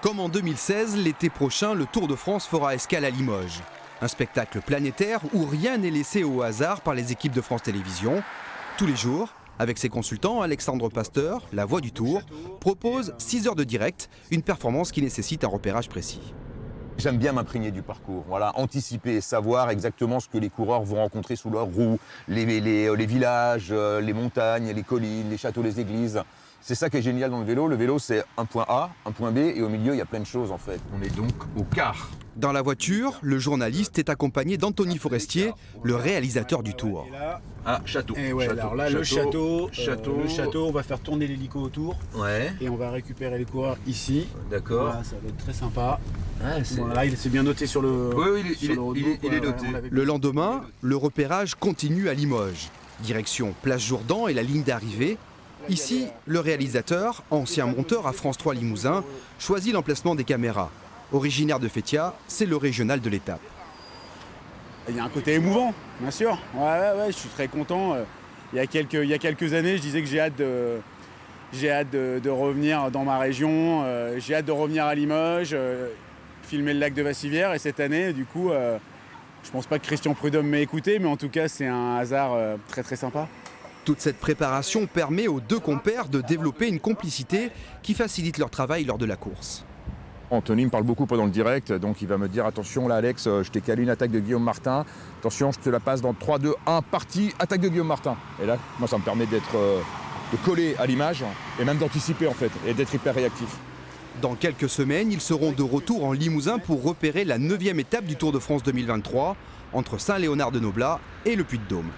Comme en 2016, l'été prochain, le Tour de France fera escale à Limoges. Un spectacle planétaire où rien n'est laissé au hasard par les équipes de France Télévisions. Tous les jours, avec ses consultants, Alexandre Pasteur, la voix du Tour, propose 6 heures de direct, une performance qui nécessite un repérage précis. J'aime bien m'imprégner du parcours, voilà, anticiper, savoir exactement ce que les coureurs vont rencontrer sous leurs roues, les villages, les montagnes, les collines, les châteaux, les églises. C'est ça qui est génial dans le vélo. Le vélo, c'est un point A, un point B, et au milieu, il y a plein de choses en fait. On est donc au quart. Dans la voiture, le journaliste est accompagné d'Anthony Forestier, le réalisateur du Tour. Ah, château. Et ouais, château. alors là, château. le château, on va faire tourner l'hélico autour. Ouais. Et on va récupérer les coureurs ici. D'accord. Voilà, ça va être très sympa. Ouais, Voilà, il s'est bien noté sur le. Oui, sur le roadbook, il est noté. Le lendemain, le repérage continue à Limoges. Direction Place Jourdan et la ligne d'arrivée. Ici, le réalisateur, ancien monteur à France 3 Limousin, choisit l'emplacement des caméras. Originaire de Fétia, c'est le régional de l'étape. Il y a un côté émouvant, bien sûr. Ouais, je suis très content. Il y a quelques années, je disais que j'ai hâte de revenir dans ma région. J'ai hâte de revenir à Limoges, filmer le lac de Vassivière. Et cette année, du coup, je pense pas que Christian Prudhomme m'ait écouté, mais en tout cas, c'est un hasard très très sympa. Toute cette préparation permet aux deux compères de développer une complicité qui facilite leur travail lors de la course. Anthony me parle beaucoup pendant le direct, donc il va me dire attention là Alex, je t'ai calé une attaque de Guillaume Martin, attention je te la passe dans 3, 2, 1, partie, attaque de Guillaume Martin. Et là, moi ça me permet de coller à l'image et même d'anticiper en fait, et d'être hyper réactif. Dans quelques semaines, ils seront de retour en Limousin pour repérer la 9e étape du Tour de France 2023 entre Saint-Léonard-de-Noblat et le Puy-de-Dôme.